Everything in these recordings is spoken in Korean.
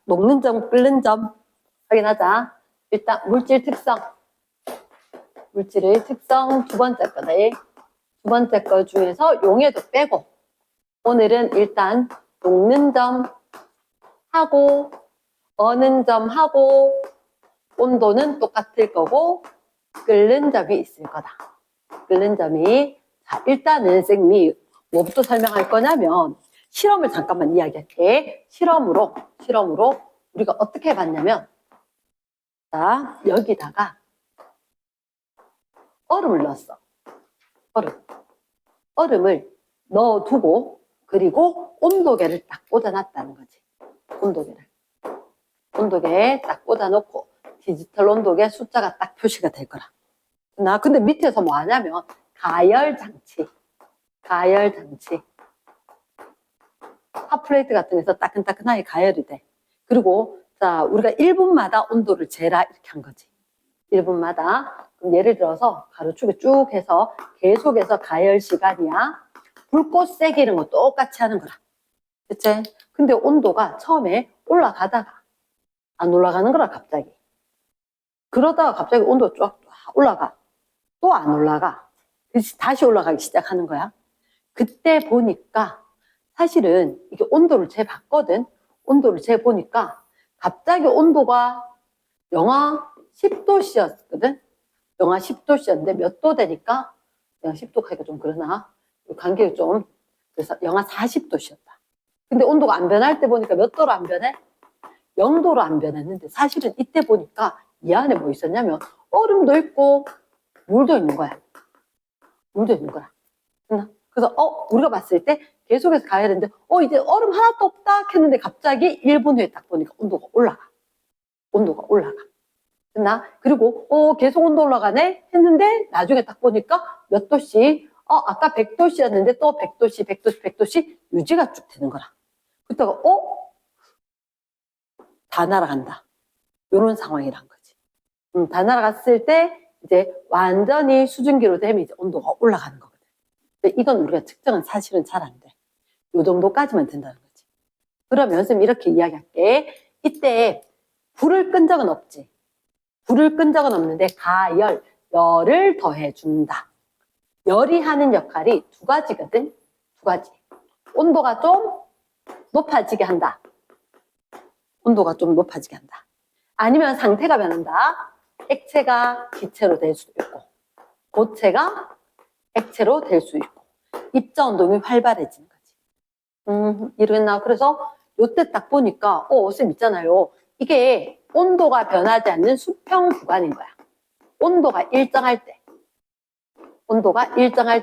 녹는 점, 끓는 점 확인하자. 일단 물질 특성. 물질의 특성 두 번째 거네. 두 번째 거 중에서 용해도 빼고 오늘은 일단 녹는 점 하고 어는 점 하고 온도는 똑같을 거고 끓는 점이 있을 거다. 끓는 점이 자 일단은 쌤이 뭐부터 설명할 거냐면 실험을 잠깐만 이야기할게. 실험으로 우리가 어떻게 봤냐면 자 여기다가 얼음을 넣었어. 얼음을 넣어두고 그리고 온도계를 딱 꽂아놨다는 거지. 온도계에 딱 꽂아놓고 디지털 온도계 숫자가 딱 표시가 될 거라. 근데 밑에서 뭐 하냐면 가열장치 핫플레이트 같은 데서 따끈따끈하게 가열이 돼. 그리고 자 우리가 1분마다 온도를 재라 이렇게 한 거지. 1분마다 그럼 예를 들어서 가로축에 쭉 해서 계속해서 가열 시간이야. 불꽃 세게 이런 거 똑같이 하는 거라. 그치? 근데 온도가 처음에 올라가다가 안 올라가는 거라 갑자기. 그러다가 갑자기 온도가 쫙 올라가. 또 안 올라가. 다시 올라가기 시작하는 거야. 그때 보니까 사실은 이게 온도를 재봤거든. 온도를 재보니까 갑자기 온도가 영하 10도씨였거든. 영하 10도씨였는데 몇 도 되니까 영하 10도 하기가 좀 그러나 간격이 좀 그래서 영하 40도씨였다. 근데 온도가 안 변할 때 보니까 몇 도로 안 변해? 0도로 안 변했는데 사실은 이때 보니까 이 안에 뭐 있었냐면 얼음도 있고 물도 있는 거야. 물도 있는 거라. 그래서 우리가 봤을 때 계속해서 가야 되는데 이제 얼음 하나도 없다 했는데 갑자기 1분 후에 딱 보니까 온도가 올라가. 그리고 계속 온도 올라가네 했는데 나중에 딱 보니까 몇 도씩 아까 100도씨였는데 또 100도씨 유지가 쭉 되는 거라. 그때가 다 날아간다. 이런 상황이란 거지. 다 날아갔을 때 이제 완전히 수증기로 되면 이제 온도가 올라가는 거거든. 근데 이건 우리가 측정은 사실은 잘 안 돼. 요 정도까지만 된다는 거지. 그러면 선생님 이렇게 이야기할게. 이때 불을 끈 적은 없지. 불을 끈 적은 없는데 열을 더해준다. 열이 하는 역할이 두 가지거든. 두 가지. 온도가 좀 높아지게 한다. 아니면 상태가 변한다. 액체가 기체로 될 수도 있고 고체가 액체로 될 수 있고 입자 운동이 활발해지는 거지. 이러겠나? 그래서 요때 딱 보니까 쌤 있잖아요. 이게 온도가 변하지 않는 수평 구간인 거야. 온도가 일정할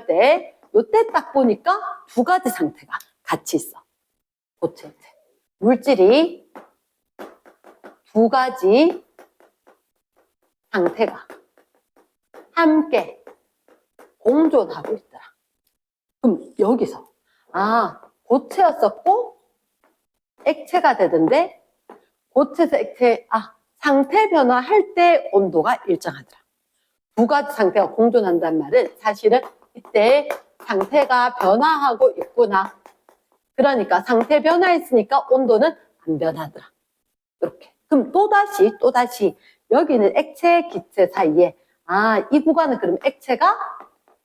때 요때 딱 보니까 두 가지 상태가 같이 있어. 고체, 액체. 물질이 두 가지 상태가 함께 공존하고 있더라. 그럼 여기서 고체였었고 액체가 되던데 고체에서 액체 상태 변화할 때 온도가 일정하더라. 두 가지 상태가 공존한다는 말은 사실은 이때 상태가 변화하고 있구나. 그러니까 상태 변화했으니까 온도는 안 변하더라. 이렇게. 그럼 또다시 여기는 액체, 기체 사이에 이 구간은 그럼 액체가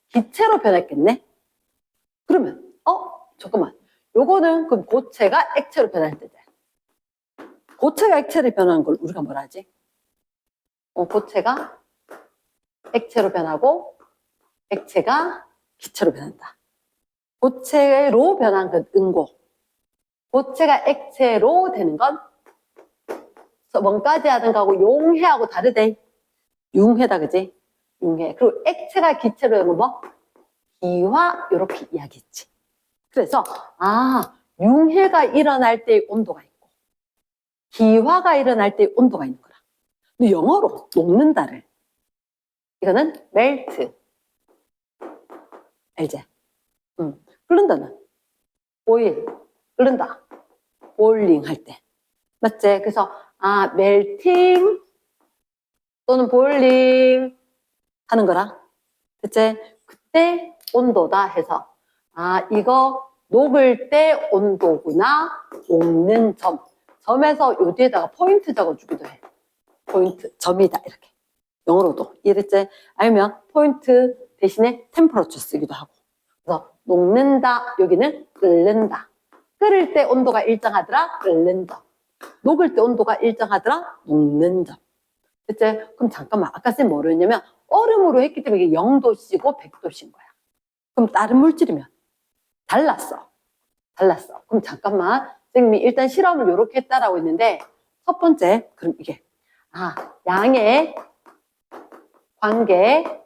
기체로 변했겠네? 그러면 잠깐만. 요거는 그럼 고체가 액체로 변할 때다. 고체가 액체로 변하는 걸 우리가 뭐라 하지? 고체가 액체로 변하고 액체가 기체로 변한다. 고체로 변한 건 응고. 고체가 액체로 되는 건 뭔까지 하든 가고 용해하고 다르대. 융해다 그지? 융해. 그리고 액체가 기체로 되는 건 뭐? 기화 이렇게 이야기했지. 그래서 융해가 일어날 때의 온도가 있고 기화가 일어날 때의 온도가 있는 거라. 근데 영어로 녹는다를 이거는 melt 알지? 끓는다는 boil 끓는다 boiling 할 때 맞지? 그래서 melting 또는 boiling 하는 거라. 그치? 그때 온도다 해서 이거 녹을 때 온도구나. 녹는 점. 점에서 요 뒤에다가 포인트 적어주기도 해. 포인트, 점이다, 이렇게. 영어로도. 이해됐지? 아니면 포인트 대신에 템퍼러처 쓰기도 하고. 그래서 녹는다, 여기는 끓는다. 끓을 때 온도가 일정하더라, 끓는 점. 녹을 때 온도가 일정하더라, 녹는 점. 됐지? 그럼 잠깐만, 아까 쌤 뭐로 했냐면 얼음으로 했기 때문에 이게 0도씨고 100도씨인 거야. 그럼 다른 물질이면 달랐어. 그럼 잠깐만, 선생님이 일단 실험을 이렇게 했다라고 했는데 첫 번째, 그럼 이게 양의 관계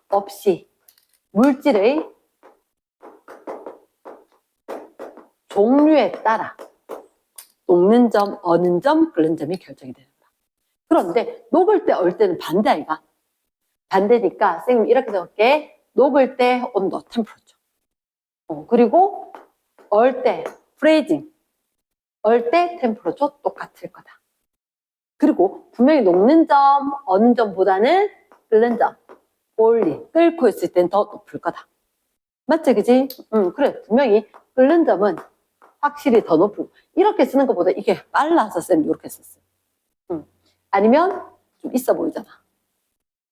없이 물질의 종류에 따라 녹는 점, 어는 점, 끓는 점이 결정이 된다. 그런데 녹을 때, 얼 때는 반대 아이가? 반대니까 선생님 이렇게 적을게. 녹을 때 온도, 템퍼러처. 그리고 얼 때, 프레이징. 얼 때 템퍼러처 똑같을 거다. 그리고 분명히 녹는 점, 어는 점보다는 끓는 점, 볼리, 끓고 있을 땐 더 높을 거다. 맞지, 그지? 그래, 분명히 끓는 점은 확실히 더 높고, 이렇게 쓰는 것보다 이게 빨라서 쌤 이렇게 썼어요. 아니면 좀 있어 보이잖아.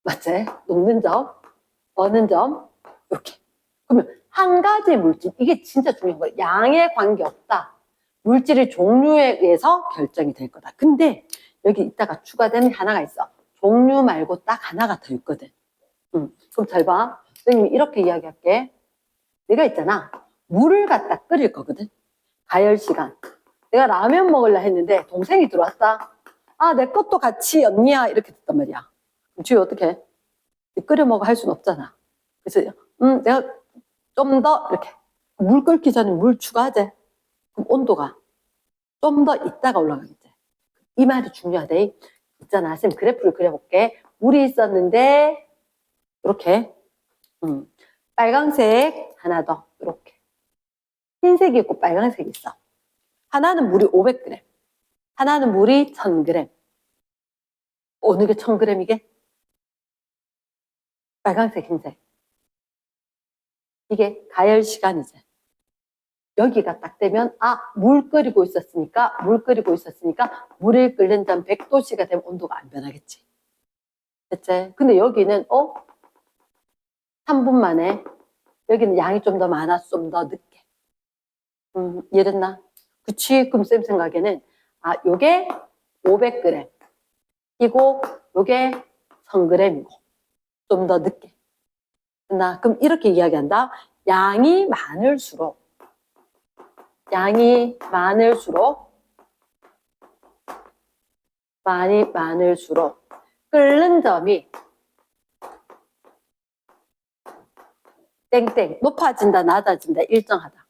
맞지? 녹는 점, 어는 점, 이렇게. 그러면 한 가지 물질, 이게 진짜 중요한 거예요. 양에 관계없다. 물질의 종류에 의해서 결정이 될 거다. 근데 여기 이따가 추가되는 하나가 있어. 종류 말고 딱 하나가 더 있거든. 그럼 잘 봐. 선생님이 이렇게 이야기할게. 내가 있잖아. 물을 갖다 끓일 거거든. 가열 시간. 내가 라면 먹으려 했는데 동생이 들어왔다. 내 것도 같이 언니야. 이렇게 됐단 말이야. 그럼 주희 어떻게? 끓여 먹어 할 수는 없잖아. 그래서 내가 좀 더 이렇게 물 끓기 전에 물 추가하재. 그럼 온도가 좀 더 있다가 올라가겠지. 이 말이 중요하대. 있잖아. 쌤 그래프를 그려볼게. 물이 있었는데 이렇게 빨강색 하나 더 이렇게 흰색이 있고 빨강색이 있어. 하나는 물이 500g, 하나는 물이 1000g. 어느 게 1000g이게? 빨강색, 흰색. 이게 가열 시간이지. 여기가 딱 되면 물 끓이고 있었으니까 물이 끓는 점 100도씨가 되면 온도가 안 변하겠지. 됐지? 근데 여기는 3분 만에 여기는 양이 좀 더 많아서 좀 더 늦게. 이해됐나? 그치? 그럼 쌤 생각에는 요게 500g 이고 요게 1000g이고 좀 더 늦게. 됐나? 그럼 이렇게 이야기한다. 양이 많을수록 끓는 점이 땡땡 높아진다 낮아진다 일정하다.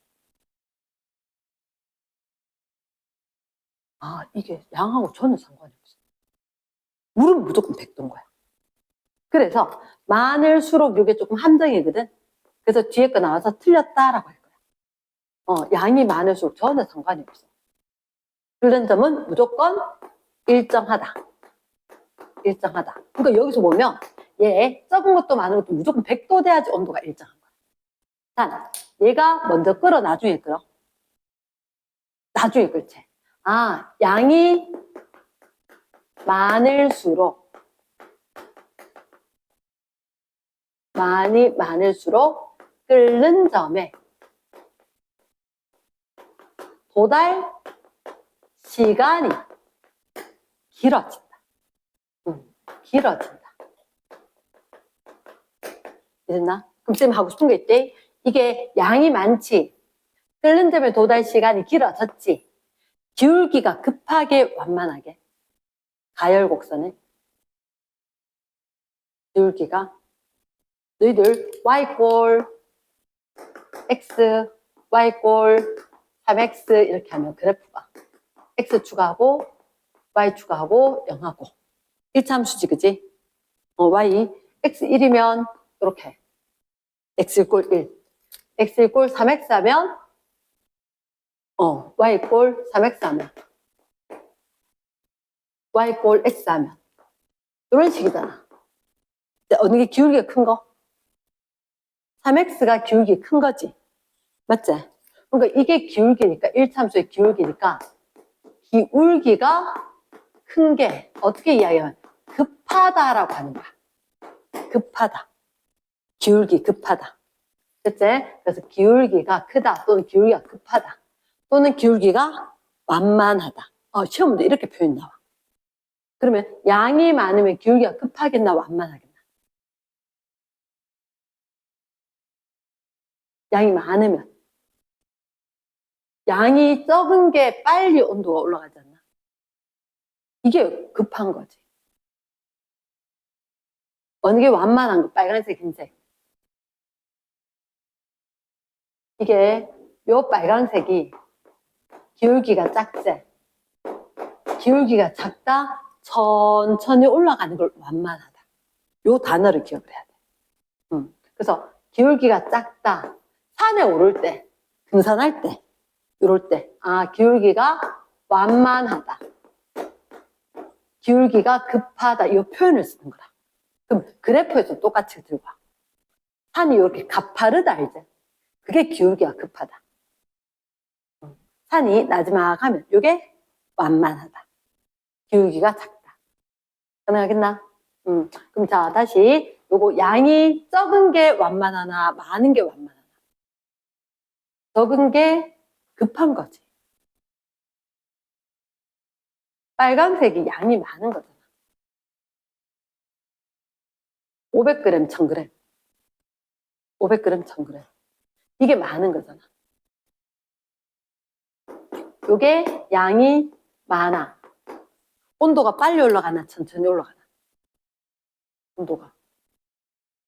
이게 양하고 전혀 상관이 없어. 물은 무조건 100도인 거야. 그래서 많을수록 이게 조금 함정이거든. 그래서 뒤에 거 나와서 틀렸다라고 할 거야. 양이 많을수록 전혀 상관이 없어. 끓는 점은 무조건 일정하다. 그러니까 여기서 보면 얘 적은 것도 많은 것도 무조건 100도 돼야지 온도가 일정한 거야. 단 얘가 먼저 끓어 나중에 끓어. 나중에 끓지. 양이 많을수록 끓는 점에 도달 시간이 길어진다. 이랬나? 그럼 쌤 하고 싶은 게 있대. 이게 양이 많지. 끓는 점에 도달 시간이 길어졌지. 기울기가 급하게 완만하게. 가열 곡선에 기울기가 너희들 y = x, y = 3x 이렇게 하면 그래프가 x 추가하고 y 추가하고 0하고 1차함수지 그지? y x 1이면 이렇게 x = 1 x = 3x 하면 y = 3x 하면 y = x 하면 이런 식이잖아. 어느 게 기울기가 큰 거? 3x가 기울기 큰 거지. 맞지? 그러니까 이게 기울기니까 1차함수의 기울기니까 기울기가 큰 게 어떻게 이야기하면 급하다라고 하는 거야. 급하다. 기울기 급하다. 그치? 그래서 기울기가 크다 또는 기울기가 급하다 또는 기울기가 완만하다. 시험도 이렇게 표현 나와. 그러면 양이 많으면 기울기가 급하겠나 완만하겠나? 양이 많으면. 양이 적은 게 빨리 온도가 올라가지 않나? 이게 급한 거지. 어느 게 완만한 거? 빨간색, 흰색. 이게 요 빨간색이 기울기가 작지? 기울기가 작다? 천천히 올라가는 걸 완만하다. 요 단어를 기억을 해야 돼. 그래서 기울기가 작다. 산에 오를 때, 등산할 때, 이럴 때, 기울기가 완만하다. 기울기가 급하다. 이 표현을 쓰는 거다. 그럼 그래프에서 똑같이 들고 와. 산이 이렇게 가파르다, 알지? 그게 기울기가 급하다. 산이 나지막하면 이게 완만하다. 기울기가 작다. 가능하겠나? 그럼 자, 다시 요거 양이 적은 게 완만하나 많은 게 완만하나? 적은 게 급한 거지. 빨간색이 양이 많은 거잖아. 500g, 1000g. 500g, 1000g. 이게 많은 거잖아. 요게 양이 많아. 온도가 빨리 올라가나 천천히 올라가나? 온도가.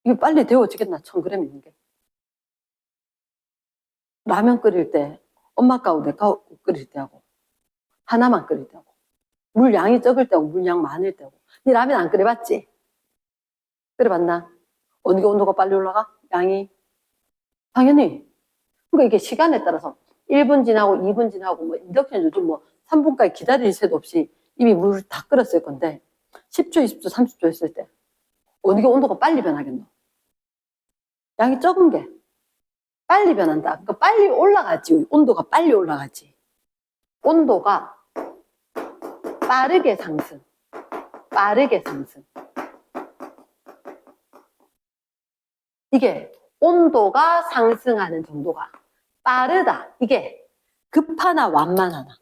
이게 빨리 데워지겠나? 1000g 있는 게. 라면 끓일 때 엄마 거하고 내 거하고 끓일 때하고 하나만 끓일 때하고 물 양이 적을 때하고 물 양 많을 때하고. 네 라면 안 끓여봤지? 끓여봤나? 어느 게 온도가 빨리 올라가? 양이? 당연히. 그러니까 이게 시간에 따라서 1분 지나고 2분 지나고 뭐 인덕션 요즘 뭐 3분까지 기다릴 새도 없이 이미 물을 다 끓였을 건데 10초, 20초, 30초 했을 때 어느 게 온도가 빨리 변하겠노? 양이 적은 게 빨리 변한다. 그러니까 빨리 올라가지. 온도가 빨리 올라가지. 온도가 빠르게 상승. 빠르게 상승. 이게 온도가 상승하는 정도가 빠르다. 이게 급하나 완만하나?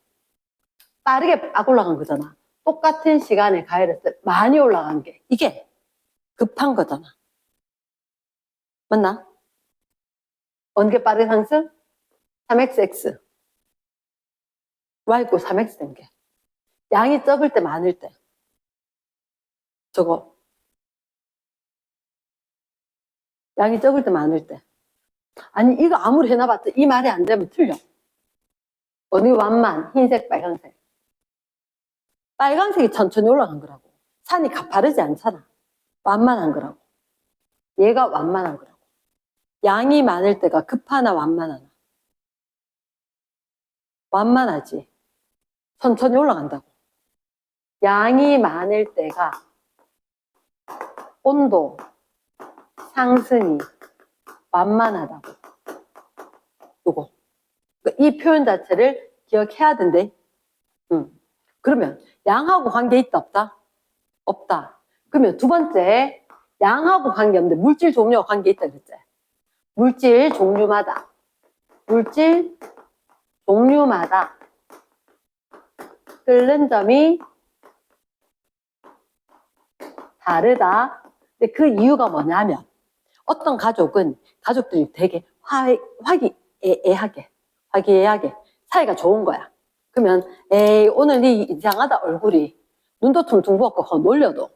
빠르게 막 올라간 거잖아. 똑같은 시간에 가열했을 때 많이 올라간 게 이게 급한 거잖아. 맞나? 어느 게 빠르게 상승? 3xx. y고 3x 된 게. 양이 적을 때 많을 때. 저거. 양이 적을 때 많을 때. 아니 이거 아무리 해놔봤자 이 말이 안 되면 틀려. 어느 게 완만? 흰색, 빨간색. 빨간색이 천천히 올라간 거라고. 산이 가파르지 않잖아. 완만한 거라고. 얘가 완만한 거라고. 양이 많을 때가 급하나 완만하나? 완만하지. 천천히 올라간다고. 양이 많을 때가 온도 상승이 완만하다고. 요거. 이 표현 자체를 기억해야 된대. 그러면 양하고 관계 있다 없다? 없다. 그러면 두 번째 양하고 관계 없는데 물질 종류와 관계 있다 그랬지? 물질 종류마다 끓는 점이 다르다. 근데 그 이유가 뭐냐면 어떤 가족들이 되게 화기애애하게 사이가 좋은 거야. 그러면 에이 오늘 네 이상하다 얼굴이 눈도 퉁퉁 부었고 하고 놀려도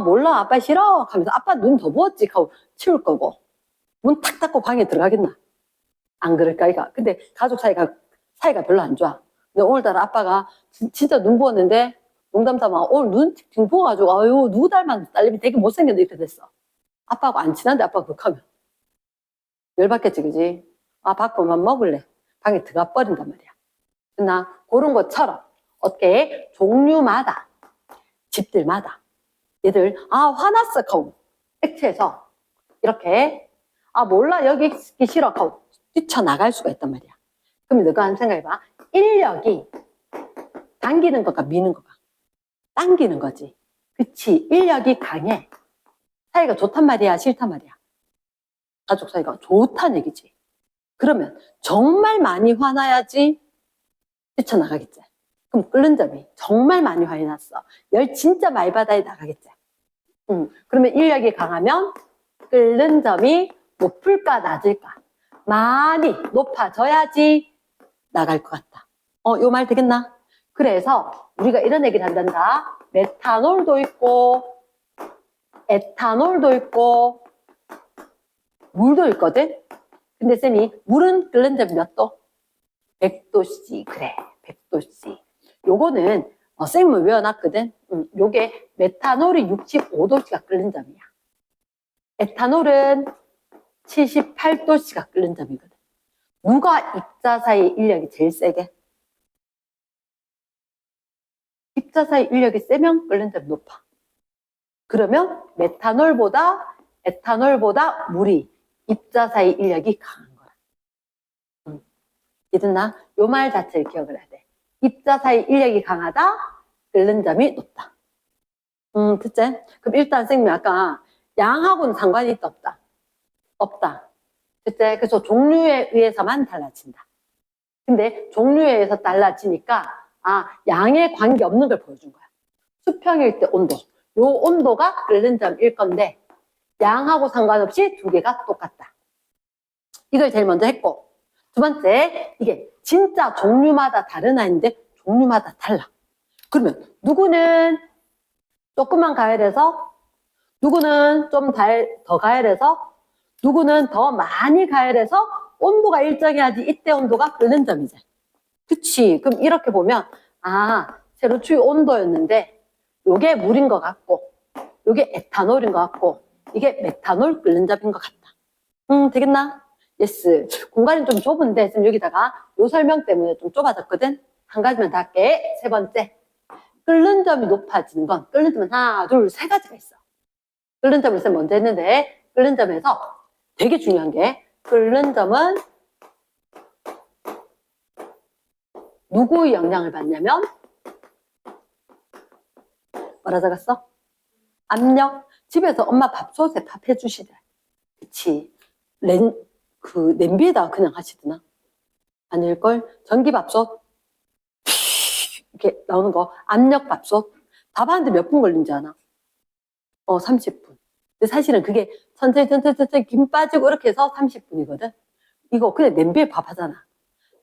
몰라 아빠 싫어 하면서 아빠 눈 더 부었지 하고 치울 거고 문 탁 닫고 방에 들어가겠나? 안 그럴까 이가. 근데 가족 사이가 별로 안 좋아. 근데 오늘따라 아빠가 진짜 눈 부었는데 농담 삼아 오늘 눈 퉁퉁 부어가지고 아유 누구 닮았는데 딸내미 되게 못생겼는데 이렇게 됐어. 아빠하고 안 친한데 아빠가 그렇게 하면 열받겠지 그지? 밥그만 먹을래. 방에 들어가 버린단 말이야. 그러나 그런 것처럼 어떻게 종류마다 집들마다 얘들 화났어 하고 액체에서 이렇게 몰라 여기 있기 싫어 하고 뛰쳐나갈 수가 있단 말이야. 그럼 너가 한번 생각해봐. 인력이 당기는 것과 미는 것과 당기는 거지. 그치. 인력이 강해. 사이가 좋단 말이야, 싫단 말이야. 가족 사이가 좋다는 얘기지. 그러면 정말 많이 화나야지 뛰쳐나가겠지. 그럼 끓는 점이 정말 많이 화해났어. 열 진짜 많이 받아야 나가겠지. 그러면 인력이 강하면 끓는 점이 높을까 낮을까? 많이 높아져야지 나갈 것 같다. 요 말 되겠나? 그래서 우리가 이런 얘기를 한단다. 메탄올도 있고 에탄올도 있고 물도 있거든. 근데 쌤이 물은 끓는 점이 몇 도? 100도씨. 그래, 100도씨. 요거는 쌤은 외워놨거든. 요게 메탄올이 65도씨가 끓는 점이야. 에탄올은 78도씨가 끓는 점이거든. 누가 입자 사이 인력이 제일 세게? 입자 사이 인력이 세면 끓는 점이 높아. 그러면 메탄올보다 에탄올보다 물이 입자 사이 인력이 강한 거야. 이랬나? 요 말 자체를 기억을 해야 돼. 입자 사이 인력이 강하다, 끓는 점이 높다. 듣지? 그럼 일단 쌤이 아까 양하고는 상관이 있다, 없다? 없다. 듣지? 그래서 종류에 의해서만 달라진다. 근데 종류에 의해서 달라지니까 양에 관계없는 걸 보여준 거야. 수평일 때 온도. 요 온도가 끓는 점일 건데 양하고 상관없이 두 개가 똑같다. 이걸 제일 먼저 했고, 두 번째, 이게 진짜 종류마다 다른 아이인데 종류마다 달라. 그러면 누구는 조금만 가열해서, 누구는 좀 더 가열해서, 누구는 더 많이 가열해서 온도가 일정해야지 이때 온도가 끓는 점이지. 그치? 그럼 이렇게 보면 세로추의 온도였는데 요게 물인 것 같고 요게 에탄올인 것 같고 이게 메탄올 끓는 점인 것 같다. 되겠나? 예스. 공간이 좀 좁은데 지금 여기다가 요 설명 때문에 좀 좁아졌거든. 한 가지만 더 할게. 세 번째. 끓는 점이 높아지는 건 끓는 점은 하나, 둘, 세 가지가 있어. 끓는 점을 쌤 먼저 했는데 끓는 점에서 되게 중요한 게 끓는 점은 누구의 영향을 받냐면 뭐라 적었어? 압력. 집에서 엄마 밥솥에 밥 해주시더라. 그치. 냄비에다가 그냥 하시더나? 아닐걸? 전기밥솥? 이렇게 나오는 거. 압력밥솥? 밥 하는데 몇 분 걸린지 아나? 30분. 근데 사실은 그게 천천히 김 빠지고 이렇게 해서 30분이거든? 이거 그냥 냄비에 밥 하잖아.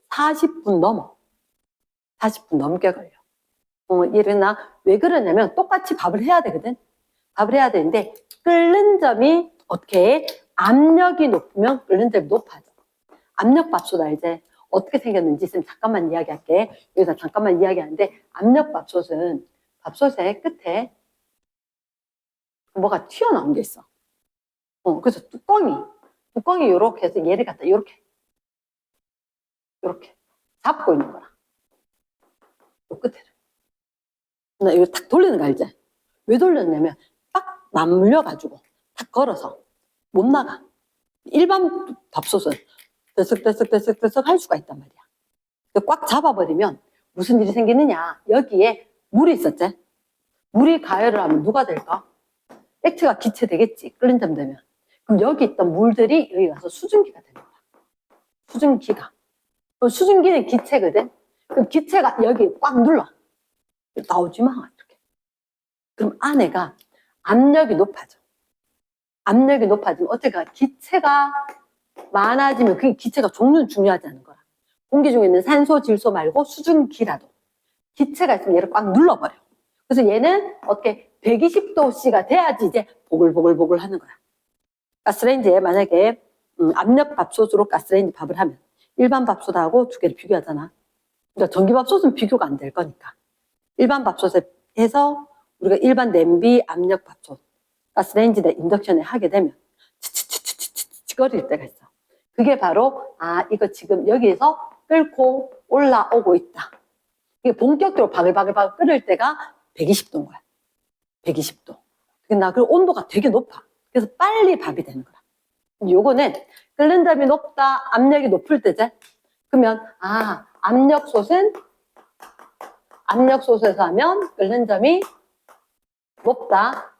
40분 넘어. 40분 넘게 걸려. 이래나? 왜 그러냐면 똑같이 밥을 해야 되거든? 밥을 해야 되는데 끓는 점이 어떻게 압력이 높으면 끓는 점이 높아져. 압력밥솥 알지? 어떻게 생겼는지 쌤 잠깐만 이야기할게. 여기서 잠깐만 이야기하는데 압력밥솥은 밥솥의 끝에 뭐가 튀어나온 게 있어. 그래서 뚜껑이 요렇게 해서 얘를 갖다 요렇게 잡고 있는 거라. 요 끝에를. 나 이거 탁 돌리는 거 알지? 왜 돌렸냐면 딱 맞물려가지고 탁 걸어서 못 나가. 일반 밥솥은 들썩 할 수가 있단 말이야. 꽉 잡아버리면 무슨 일이 생기느냐. 여기에 물이 있었지? 물이 가열을 하면 누가 될까? 액체가 기체 되겠지. 끓는 점 되면. 그럼 여기 있던 물들이 여기 가서 수증기가 되는 거야. 수증기가. 그럼 수증기는 기체거든? 그럼 기체가 여기 꽉 눌러. 나오지 마. 이렇게. 그럼 안에가 압력이 높아져. 압력이 높아지면 어떻게 기체가 많아지면 그게 기체가 종류는 중요하지 않은 거야. 공기 중에 있는 산소, 질소 말고 수증기라도 기체가 있으면 얘를 꽉 눌러버려. 그래서 얘는 어떻게 120도씨가 돼야지 이제 보글보글 하는 거야. 가스레인지에 만약에 압력밥솥으로 가스레인지 밥을 하면 일반 밥솥하고 두 개를 비교하잖아. 그러니까 전기밥솥은 비교가 안 될 거니까. 일반 밥솥에 해서 우리가 일반 냄비 압력밥솥, 가스레인지나 인덕션에 하게 되면 치치치치치치거릴 때가 있어. 그게 바로 이거 지금 여기에서 끓고 올라오고 있다. 이게 본격적으로 바글바글 끓을 때가 120도인 거야. 120도. 나 그 온도가 되게 높아. 그래서 빨리 밥이 되는 거야. 요거는 끓는 점이 높다, 압력이 높을 때지. 그러면 압력솥은 압력솥에서 하면 끓는 점이 높다.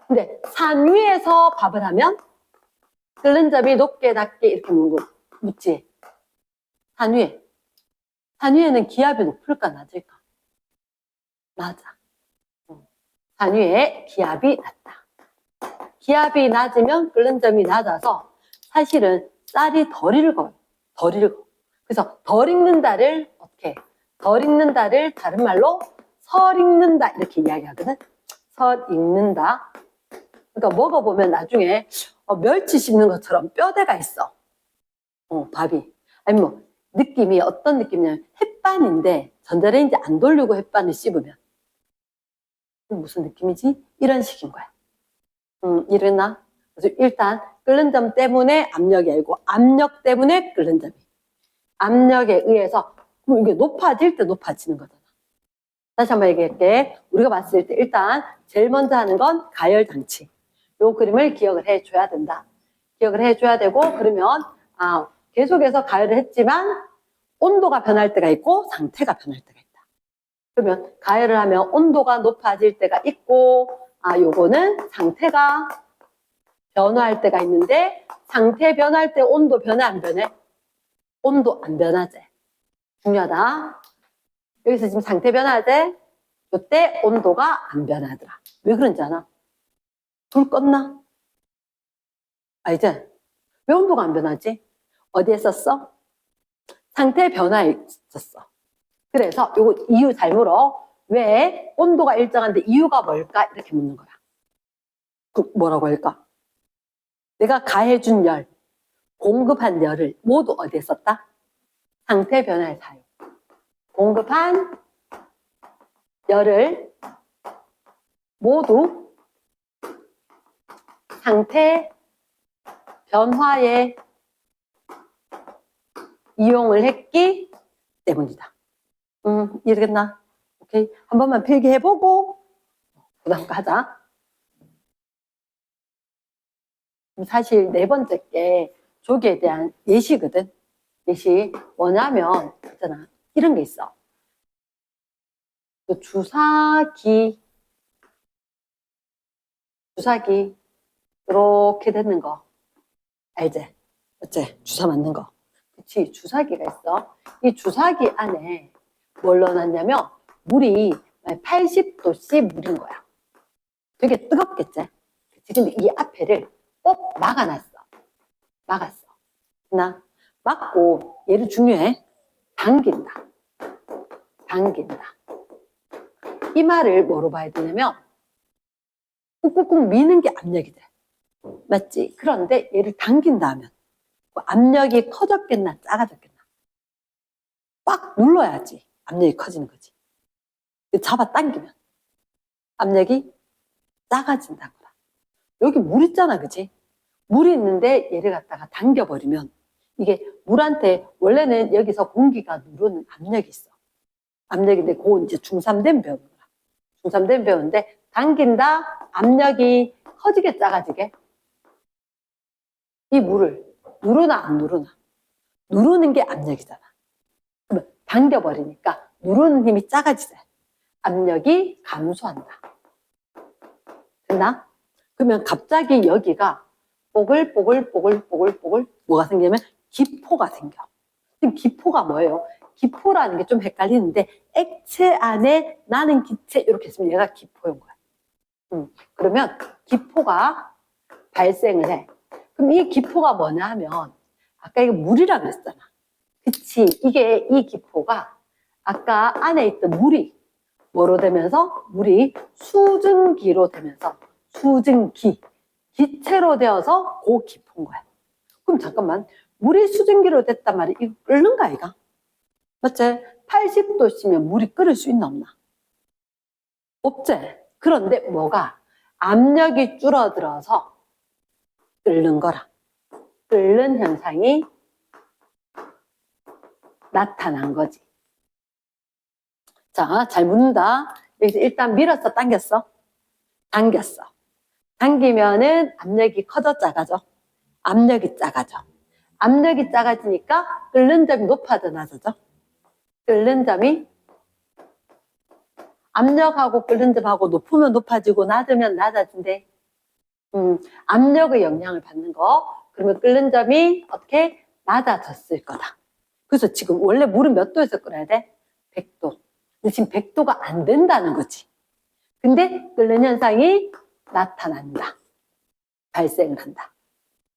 근데 산 위에서 밥을 하면 끓는 점이 높게 낮게 이렇게 묻지. 산 위에. 산 위에는 기압이 높을까 낮을까? 맞아. 산 위에 기압이 낮다. 기압이 낮으면 끓는 점이 낮아서 사실은 쌀이 덜 익어요. 덜 익어. 그래서 덜 익는다를 어떻게? 덜 익는다를 다른 말로 설 익는다 이렇게 이야기하거든. 설 익는다. 그러니까 먹어보면 나중에 멸치 씹는 것처럼 뼈대가 있어. 밥이. 아니 뭐 느낌이 어떤 느낌이냐면 햇반인데 전자레인지 안 돌리고 햇반을 씹으면 무슨 느낌이지? 이런 식인 거야. 이러나? 그래서 일단 끓는 점 때문에 압력이 알고 압력 때문에 끓는 점이. 압력에 의해서 그럼 이게 높아질 때 높아지는 거잖아. 다시 한번 얘기할게. 우리가 봤을 때 일단 제일 먼저 하는 건 가열장치. 요 그림을 기억을 해줘야 된다. 기억을 해줘야 되고 그러면 계속해서 가열을 했지만 온도가 변할 때가 있고 상태가 변할 때가 있다. 그러면 가열을 하면 온도가 높아질 때가 있고 요거는 상태가 변화할 때가 있는데 상태 변할 때 온도 변해 안 변해? 온도 안 변하지. 중요하다. 여기서 지금 상태 변하지? 요때 온도가 안 변하더라. 왜 그런지 아나? 불 껐나? 이제 왜 온도가 안 변하지? 어디에 썼어? 상태 변화에 썼어. 그래서 요거 이유 잘 물어. 왜 온도가 일정한데 이유가 뭘까? 이렇게 묻는 거야. 뭐라고 할까? 내가 가해준 열, 공급한 열을 모두 어디에 썼다? 상태 변화에 사용. 공급한 열을 모두 상태 변화에 이용을 했기 때문이다. 이해되겠나? 오케이. 한 번만 필기해보고 그 다음 가자. 사실 네 번째 게 조기에 대한 예시거든. 예시 뭐냐면 있잖아. 이런 게 있어. 주사기 이렇게 되는 거 알지? 어째? 주사 맞는 거. 그치? 주사기가 있어. 이 주사기 안에 뭘 넣어놨냐면 물이 80도씨 물인 거야. 되게 뜨겁겠지? 그치? 근데 이 앞에를 꼭 막아놨어. 막았어. 막고 얘를 중요해. 당긴다. 이 말을 뭐로 봐야 되냐면 꾹꾹꾹 미는 게 압력이 돼. 맞지? 그런데 얘를 당긴다 하면 압력이 커졌겠나 작아졌겠나? 꽉 눌러야지 압력이 커지는 거지. 잡아당기면 압력이 작아진다는 거다. 여기 물 있잖아, 그치? 물이 있는데 얘를 갖다가 당겨버리면 이게 물한테 원래는 여기서 공기가 누르는 압력이 있어. 압력인데 그거 이제 중3되면 배우는 거야. 중3되면 배우는데 당긴다 압력이 커지게 작아지게 이 물을 누르나 안 누르나? 누르는 게 압력이잖아. 그러면 당겨버리니까 누르는 힘이 작아지잖아. 압력이 감소한다. 됐나? 그러면 갑자기 여기가 뽀글뽀글 뭐가 생기냐면 기포가 생겨. 지금 기포가 뭐예요? 기포라는 게 좀 헷갈리는데 액체 안에 나는 기체 이렇게 있으면 얘가 기포인 거야. 그러면 기포가 발생을 해. 그럼 이 기포가 뭐냐 하면 아까 이게 물이라 그랬잖아. 그치? 이 기포가 아까 안에 있던 물이 뭐로 되면서 물이 수증기로 되면서 기체로 되어서 그 기포인 거야. 그럼 잠깐만 물이 수증기로 됐단 말이야. 이거 끓는가 아이가? 맞지? 80도씨면 물이 끓을 수 있나 없나? 없지? 그런데 뭐가? 압력이 줄어들어서 끓는 거라. 끓는 현상이 나타난 거지. 자, 잘 묻는다. 여기서 일단 밀었어, 당겼어? 당겼어. 당기면은 압력이 커져, 작아져? 압력이 작아져. 압력이 작아지니까 끓는 점이 높아져, 낮아져? 끓는 점이 압력하고 끓는 점하고 높으면 높아지고 낮으면 낮아진대. 압력의 영향을 받는 거. 그러면 끓는 점이 어떻게 낮아졌을 거다. 그래서 지금 원래 물은 몇 도에서 끓여야 돼? 100도. 근데 지금 100도가 안 된다는 거지. 근데 끓는 현상이 나타난다. 발생을 한다.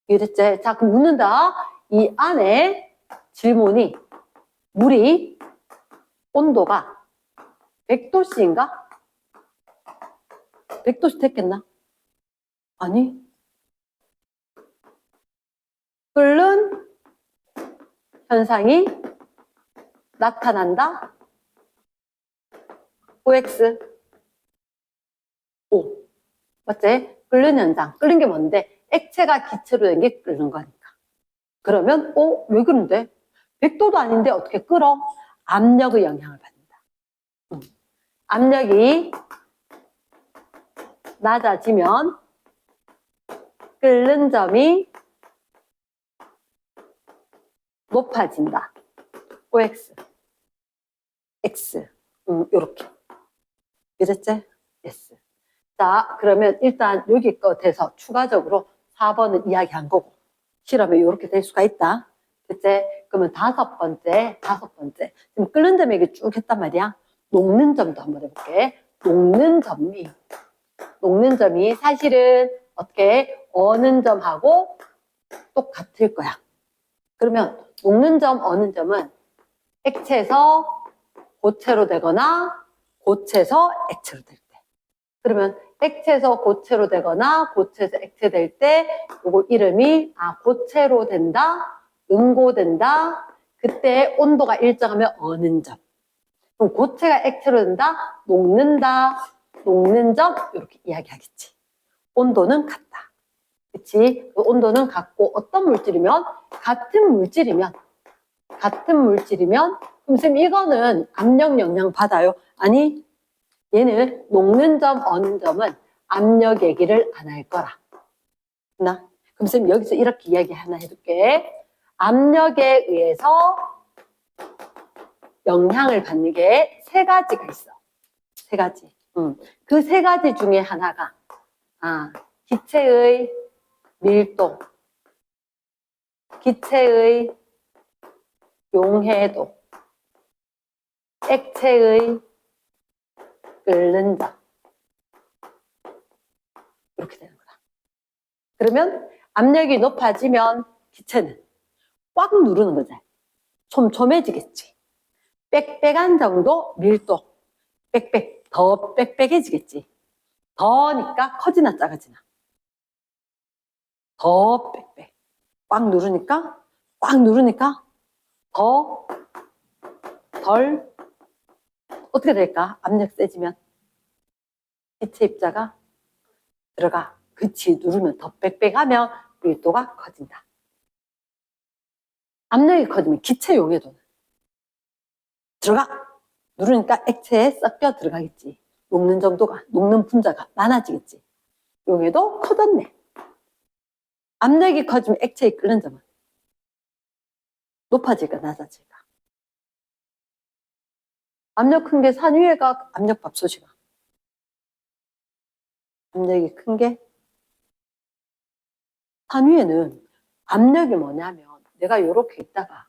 이해됐지? 자, 그럼 묻는다. 이 안에 질문이 물이 온도가 100도씨인가? 100도씨 됐겠나? 아니. 끓는 현상이 나타난다. OX. O. 맞지? 끓는 현상. 끓는 게 뭔데? 액체가 기체로 된 게 끓는 거니까. 그러면, 왜 그런데? 100도도 아닌데 어떻게 끓어? 압력의 영향을 받는다. 압력이 낮아지면 끓는 점이 높아진다. OX. X. 요렇게. 이랬지? S. 자, 그러면 일단 여기 것에서 추가적으로 4번은 이야기한 거고, 실험에 이렇게 될 수가 있다. 그치? 그러면 다섯 번째. 지금 끓는 점 얘기 쭉 했단 말이야. 녹는 점도 한번 해볼게. 녹는 점이 사실은 어떻게, 어는 점하고 똑같을 거야. 그러면 녹는 점, 어는 점은 액체에서 고체로 되거나 고체에서 액체로 될 때. 그러면 액체에서 고체로 되거나 고체에서 액체 될 때 요거 이름이 고체로 된다, 응고된다. 그때 온도가 일정하면 어는 점. 그럼 고체가 액체로 된다, 녹는다, 녹는 점 이렇게 이야기하겠지. 온도는 같다. 그치? 그 온도는 같고 어떤 물질이면 같은 물질이면 그럼 선생님 이거는 압력 영향 받아요? 아니, 얘는 녹는 점, 어는 점은 압력 얘기를 안 할 거라. 그럼 선생님 여기서 이렇게 이야기 하나 해줄게. 압력에 의해서 영향을 받는 게 세 가지가 있어. 세 가지. 그 세 가지 중에 하나가 기체의 밀도, 기체의 용해도, 액체의 끓는 점. 이렇게 되는 거다. 그러면 압력이 높아지면 기체는 꽉 누르는 거지. 촘촘해지겠지. 빽빽한 정도 밀도. 더 빽빽해지겠지. 더니까 커지나 작아지나. 더 빽빽. 꽉 누르니까 더, 덜. 어떻게 될까? 압력 세지면. 기체 입자가 들어가. 그치, 누르면 더 빽빽하면 밀도가 커진다. 압력이 커지면 기체 용해도는 들어가. 누르니까 액체에 섞여 들어가겠지. 녹는 분자가 많아지겠지. 용해도 커졌네. 압력이 커지면 액체에 끓는 점은 높아질까, 낮아질까? 압력 큰 게 산위회가 압력밥솥이가. 압력이 큰 게 산위회는 압력이 뭐냐면 내가 이렇게 있다가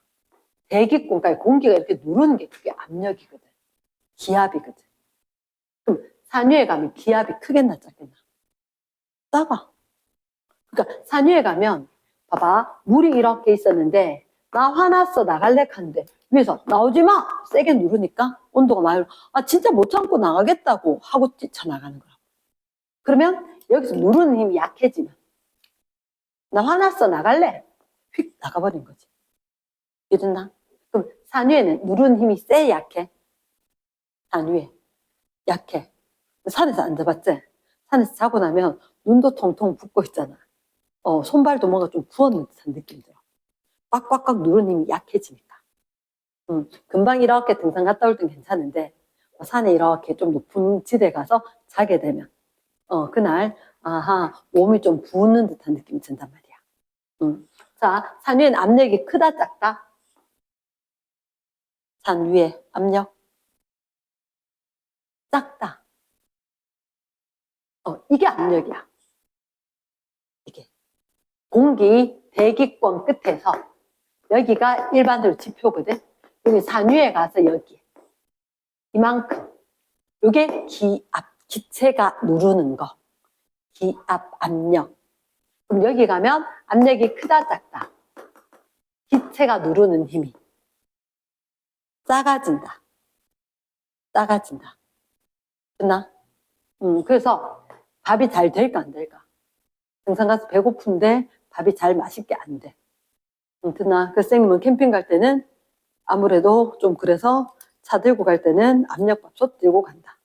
대기권까지 공기가 이렇게 누르는 게 그게 압력이거든. 기압이거든. 그럼 산위에 가면 기압이 크겠나 작겠나? 작아. 그러니까 산위에 가면 봐봐, 물이 이렇게 있었는데 나 화났어 나갈래 하는데 위에서 나오지 마 세게 누르니까 온도가 많이 올라. 진짜 못 참고 나가겠다고 하고 뛰쳐나가는 거라고. 그러면 여기서 누르는 힘이 약해지면 나 화났어 나갈래 휙 나가버린 거지. 이랬나? 그럼 산위에는 누르는 힘이 세 약해? 산위에 약해. 산에서 앉아봤지? 산에서 자고 나면 눈도 통통 붓고 있잖아. 손발도 뭔가 좀 부었는 듯한 느낌이 들어. 꽉꽉꽉 누르는 힘이 약해지니까. 금방 이렇게 등산 갔다 올 땐 괜찮은데 산에 이렇게 좀 높은 지대 가서 자게 되면 그날 몸이 좀 부는 듯한 느낌이 든단 말이야. 자, 산 위에는 압력이 크다 작다? 산 위에 압력 작다. 이게 압력이야. 이게. 공기 대기권 끝에서 여기가 일반적으로 지표거든. 여기 산위에 가서 여기. 이만큼. 이게 기압, 기체가 누르는 거. 기압, 압력. 그럼 여기 가면 압력이 크다, 작다. 기체가 누르는 힘이 작아진다. 작아진다. 됐나? 그래서 밥이 잘 될까, 안 될까? 등산 가서 배고픈데 밥이 잘 맛있게 안 돼. 됐나? 그래서 선생님은 캠핑 갈 때는 아무래도 좀 그래서 차 들고 갈 때는 압력밥솥 들고 간다.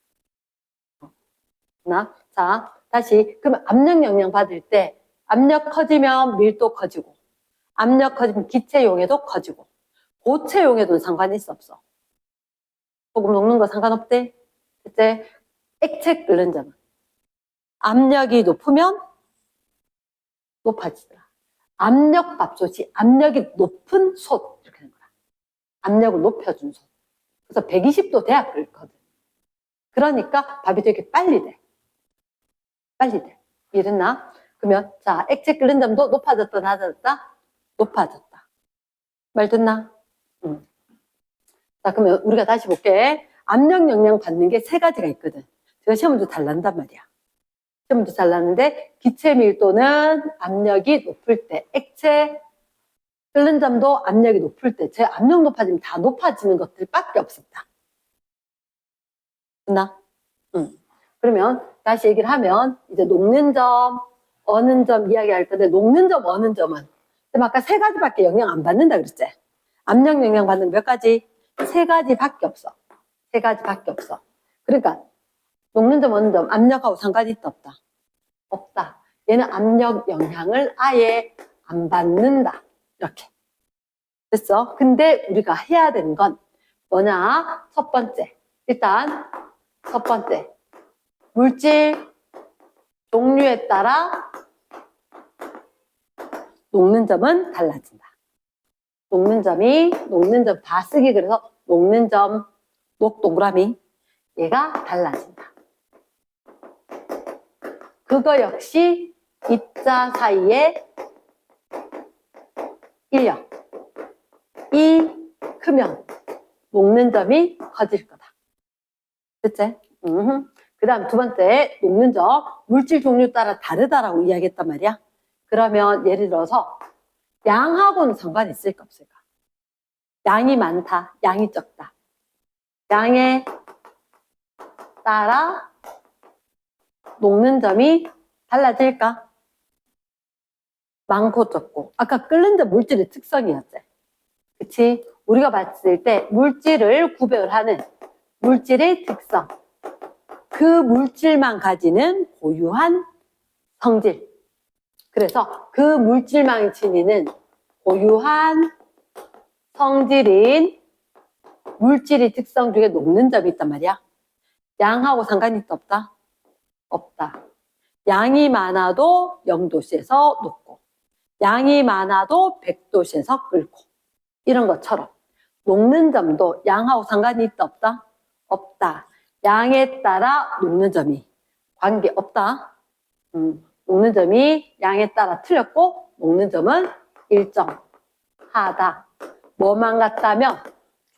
됐나? 자, 다시. 그러면 압력 영향 받을 때 압력 커지면 밀도 커지고 압력 커지면 기체 용해도 커지고 고체 용해도는 상관이 있어, 없어? 소금 녹는 거 상관없대? 이제 액체 끓는 점은 압력이 높으면 높아지더라. 압력밥솥이 압력이 높은 솥 이렇게 되는 거야. 압력을 높여준 솥. 그래서 120도 돼야 끓거든. 그러니까 밥이 되게 빨리 돼. 빨리 돼. 이랬나? 그러면 자, 액체 끓는 점도 높아졌다, 낮아졌다? 높아졌다. 말 듣나? 자, 그러면 우리가 다시 볼게. 압력 영향 받는 게 세 가지가 있거든. 제가 시험 문제 잘 난단 말이야. 시험 문제 잘 나는데 기체 밀도는 압력이 높을 때, 액체 끓는 점도 압력이 높을 때, 제 압력 높아지면 다 높아지는 것들밖에 없습니다. 됐나? 그러면 다시 얘기를 하면 이제 녹는 점, 어는 점 이야기할 텐데 녹는 점, 어는 점은 아까 세 가지밖에 영향 안 받는다 그랬지? 압력 영향 받는 몇 가지? 세 가지밖에 없어. 세 가지밖에 없어. 그러니까 녹는 점, 어는 점, 압력하고 상관이 있다, 없다? 없다. 얘는 압력 영향을 아예 안 받는다. 이렇게. 됐어? 근데 우리가 해야 되는 건 뭐냐? 첫 번째. 일단 첫 번째. 물질 종류에 따라 녹는 점은 달라진다. 녹는 점 다 쓰기 그래서 녹는 점, 녹 동그라미 얘가 달라진다. 그거 역시 입자 사이의 인력. 이 크면 녹는 점이 커질 거다. 됐지? 그 다음 두 번째, 녹는 점, 물질 종류 따라 다르다라고 이야기했단 말이야. 그러면 예를 들어서 양하고는 상관이 있을까 없을까? 양이 많다, 양이 적다. 양에 따라 녹는 점이 달라질까? 많고 적고. 아까 끓는 점 물질의 특성이었지. 그치? 우리가 봤을 때 물질을 구별하는 물질의 특성. 그 물질만 가지는 고유한 성질. 그래서 그 물질만 지니는 고유한 성질인 물질의 특성 중에 녹는 점이 있단 말이야. 양하고 상관이 있다, 없다? 없다. 양이 많아도 0도씨에서 녹고 양이 많아도 100도씨에서 끓고 이런 것처럼 녹는 점도 양하고 상관이 있다, 없다? 없다. 양에 따라 녹는 점이 관계없다. 녹는 점이 양에 따라 틀렸고 녹는 점은 일정하다. 뭐만 같다면?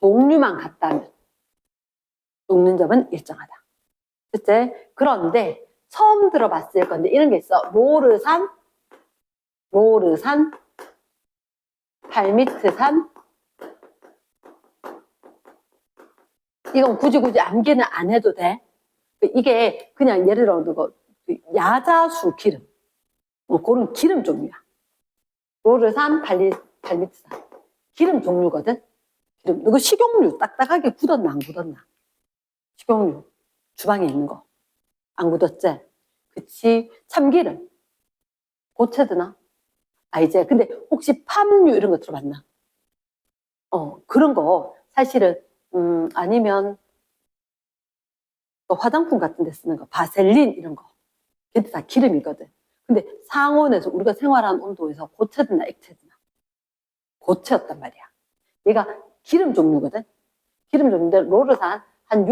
종류만 같다면 녹는 점은 일정하다. 그치? 그런데 처음 들어봤을 건데 이런 게 있어. 로르산, 발미트산. 이건 굳이 암기는 안 해도 돼. 이게 그냥 예를 들어 야자수 기름, 그런 기름 종류야. 로르산, 발미트산 기름 종류거든. 기름. 이거 식용유 딱딱하게 굳었나 안 굳었나? 식용유 주방에 있는 거 안 굳었지? 그치? 참기름 고체드나? 이제 근데 혹시 팜유 이런 거 들어봤나? 그런 거 사실은 아니면 또 화장품 같은 데 쓰는 거 바셀린 이런 거 걔들 다 기름이거든. 근데 상온에서 우리가 생활하는 온도에서 고체드나 액체드나? 고체였단 말이야. 얘가 기름 종류거든. 기름 종류인데 로르산 한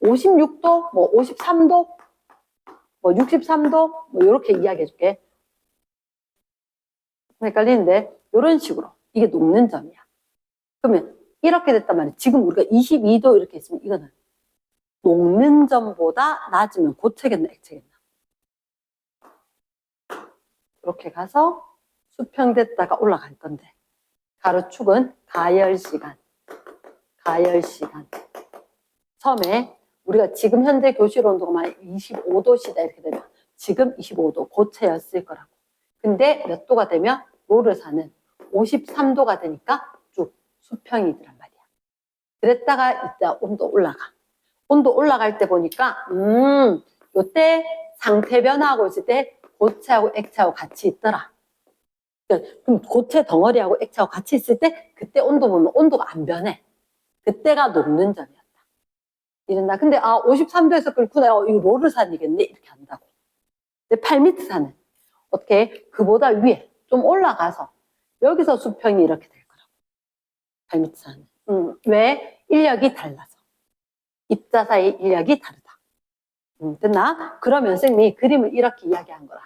56도, 뭐 53도, 뭐 63도, 뭐 이렇게 이야기해 줄게. 헷갈리는데 이런 식으로 이게 녹는 점이야. 그러면 이렇게 됐단 말이야. 지금 우리가 22도 이렇게 있으면 이거는 녹는 점보다 낮으면 고체겠나 액체겠나? 이렇게 가서 수평됐다가 올라갈 건데 가로축은 가열시간. 처음에 우리가 지금 현재 교실 온도가 만 25도시다 이렇게 되면 지금 25도 고체였을 거라고. 근데 몇 도가 되면 로르사는 53도가 되니까 쭉 수평이더란 말이야. 그랬다가 이따 온도 올라가. 온도 올라갈 때 보니까 요때 상태 변화하고 있을 때 고체하고 액체하고 같이 있더라. 그럼 고체 덩어리하고 액체하고 같이 있을 때 그때 온도 보면 온도가 안 변해. 그때가 녹는 점이었다. 이런다. 근데 53도에서 끓구나. 이거 로르산이겠네. 이렇게 한다고. 근데 8m산은 어떻게 그보다 위에 좀 올라가서 여기서 수평이 이렇게 될 거라고. 8m산은. 왜? 인력이 달라서. 입자사의 인력이 다르다. 됐나? 그러면 선생님이 그림을 이렇게 이야기한 거라.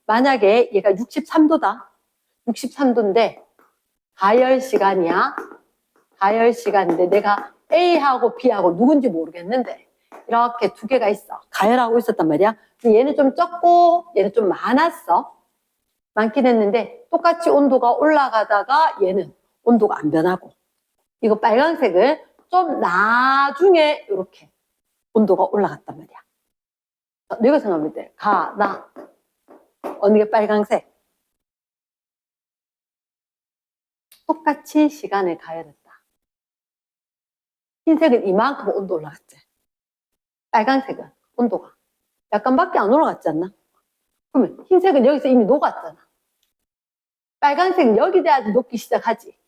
만약에 얘가 63도다. 63도인데 가열시간이야. 가열시간인데 내가 A하고 B하고 누군지 모르겠는데 이렇게 두 개가 있어. 가열하고 있었단 말이야. 근데 얘는 좀 적고 얘는 좀 많았어. 많긴 했는데 똑같이 온도가 올라가다가 얘는 온도가 안 변하고 이거 빨간색을 좀 나중에 이렇게 온도가 올라갔단 말이야. 이거 생각하면 돼. 나 어느 게 빨간색? 똑같이 시간을 가열했다. 흰색은 이만큼 온도 올라갔지. 빨간색은 온도가 약간밖에 안 올라갔지 않나? 그러면 흰색은 여기서 이미 녹았잖아. 빨간색은 여기 돼야지 녹기 시작하지.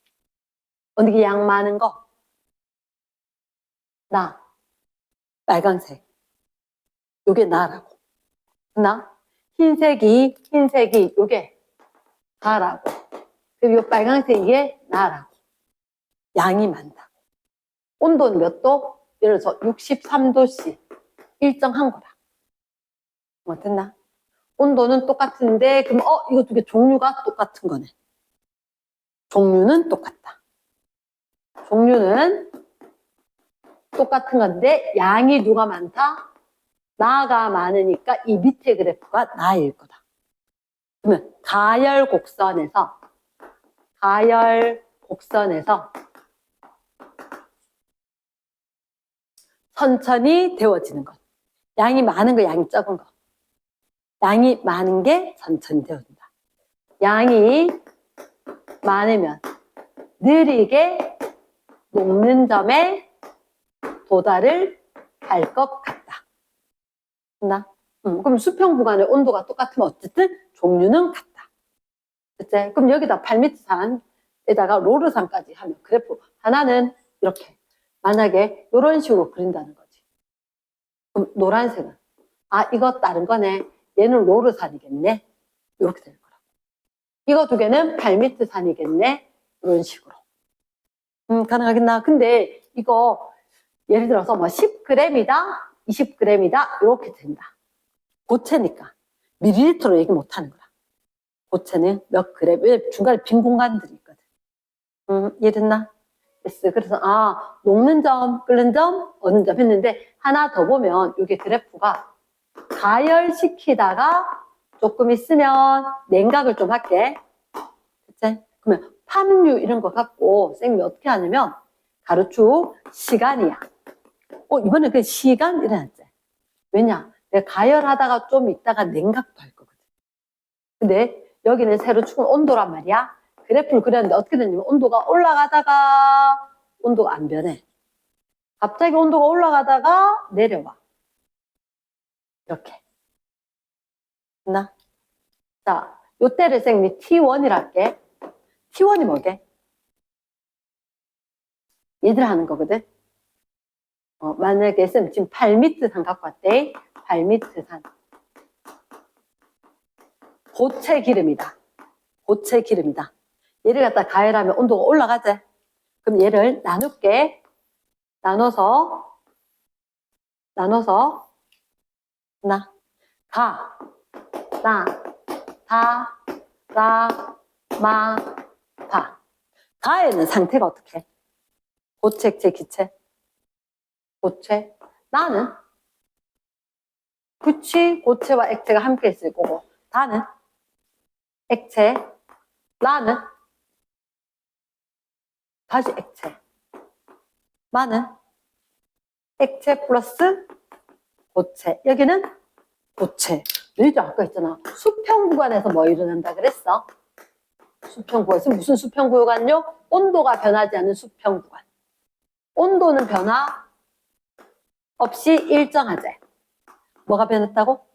어느 게 양 많은 거? 나. 빨간색. 요게 나라고. 흰색이 요게 나라고. 그리고 요 빨간색 이게 나라고. 양이 많다고. 온도는 몇 도? 예를 들어서 63도씨. 일정한 거다. 됐나? 온도는 똑같은데 그럼 이거 두 개 종류가 똑같은 거네. 종류는 똑같다. 종류는 똑같은 건데 양이 누가 많다? 나가 많으니까 이 밑에 그래프가 나일 거다. 그러면 가열곡선에서 천천히 데워지는 것. 양이 많은 거, 양이 적은 거. 양이 많은 게 천천히 데워진다. 양이 많으면 느리게 녹는 점에 도달을 할 것 같다. 그럼 수평 구간의 온도가 똑같으면 어쨌든 종류는 같다. 그치? 그럼 여기다 8m산에다가 로르산까지 하면 그래프 하나는 이렇게 만약에 이런 식으로 그린다는 거지. 그럼 노란색은 이거 다른 거네. 얘는 로르산이겠네. 이렇게 될 거라고. 이거 두 개는 8m산이겠네. 이런 식으로. 가능하겠나? 근데 이거 예를 들어서 뭐 10g이다, 20g이다 이렇게 된다. 고체니까 밀리리터로 얘기 못하는 거야. 고체는 몇 그램, 왜 중간에 빈 공간들이 있거든. 이해됐나? 됐어. 그래서 녹는 점, 끓는 점, 어는 점 했는데 하나 더 보면 이게 그래프가 가열시키다가 조금 있으면 냉각을 좀 할게. 그치? 그러면 파는류 이런 거 갖고 쌤이 어떻게 하냐면 가로축 시간이야. 이번에 그 시간 이래놨지. 왜냐? 내가 가열하다가 좀 있다가 냉각도 할 거거든. 근데 여기는 세로축은 온도란 말이야. 그래프를 그렸는데 어떻게 되냐면 온도가 올라가다가 온도가 안 변해. 갑자기 온도가 올라가다가 내려와. 이렇게. 됐나? 자, 요때를 쌤이 T1이라 할게. T1이 뭐게? 얘들 하는 거거든. 만약에 쌤 지금 8m산 갖고 왔대. 8m산. 고체 기름이다. 고체 기름이다. 얘를 갖다 가열하면 온도가 올라가지. 그럼 얘를 나눌게. 나눠서 나눠서 가, 나, 다, 라, 마, 파. 가에는 상태가 어떻게? 고체, 액체, 기체? 고체. 나는? 그치, 고체와 액체가 함께 있을 거고. 다는? 액체. 라는? 다시 액체. 마는? 액체 플러스 고체. 여기는 고체. 너희들 아까 있잖아. 수평 구간에서 뭐 일어난다 그랬어? 수평 구간에서 무슨 수평 구간요? 온도가 변하지 않는 수평 구간. 온도는 변화 없이 일정하지. 뭐가 변했다고?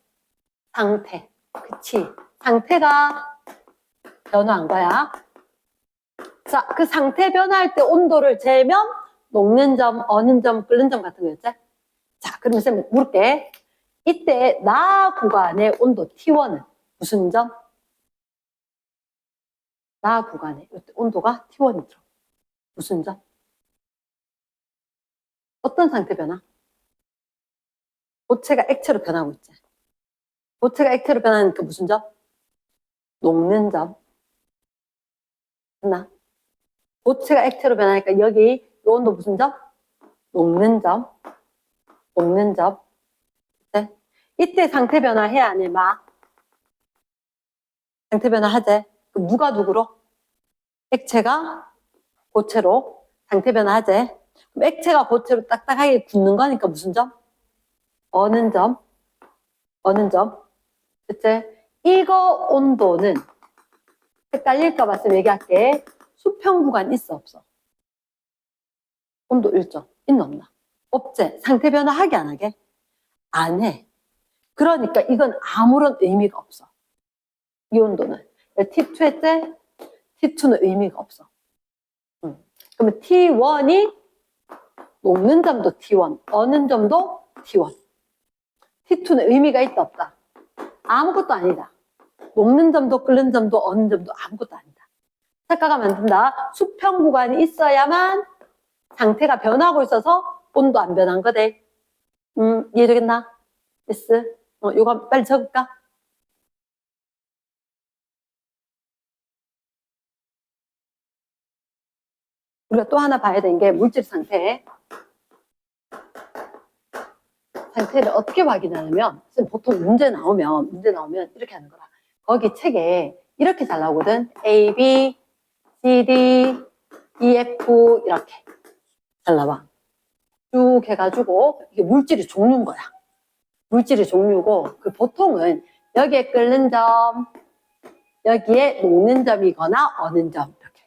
상태. 그치. 상태가 변화한 거야. 자, 그 상태 변화할 때 온도를 재면 녹는 점, 어는 점, 끓는 점 같은 거였지? 자, 그러면 쌤 물을게. 이때 나 구간의 온도 T1은 무슨 점? 나 구간의 온도가 T1이 들어. 무슨 점? 어떤 상태 변화? 고체가 액체로 변하고 있지. 고체가 액체로 변하는 그 무슨 점? 녹는 점. 맞나? 고체가 액체로 변하니까 여기 이 온도 무슨 점? 녹는 점. 녹는 점. 네? 이때 상태 변화 해야 안 해? 상태 변화 하재. 누가 누구로? 액체가 고체로 상태 변화 하재. 그럼 액체가 고체로 딱딱하게 굳는 거니까 무슨 점? 어는 점. 어는 점. 그치? 이거 온도는 헷갈릴까봐 쌤 얘기할게. 수평 구간 있어 없어? 온도 일정 있나 없나? 없지? 상태 변화 하게 안 하게? 안 해. 그러니까 이건 아무런 의미가 없어. 이 온도는. T2 했지? T2는 의미가 없어. 그러면 T1이 녹는 점도 T1, 어는 점도 T1. T2는 의미가 있다 없다? 아무것도 아니다. 녹는 점도 끓는 점도 어는 점도 아무것도 아니다. 작가가 만든다. 수평 구간이 있어야만 상태가 변하고 있어서 온도 안 변한 거대. 이해되겠나? yes. 요거 빨리 적을까? 우리가 또 하나 봐야 되는 게 물질 상태. 상태를 어떻게 확인하냐면 보통 문제 나오면 이렇게 하는 거라. 거기 책에 이렇게 잘 나오거든. A, B, C, D, E, F 이렇게 잘 나와. 쭉 해가지고 이게 물질의 종류인 거야. 물질의 종류고 그 보통은 여기에 끓는 점, 여기에 녹는 점이거나 어는 점 이렇게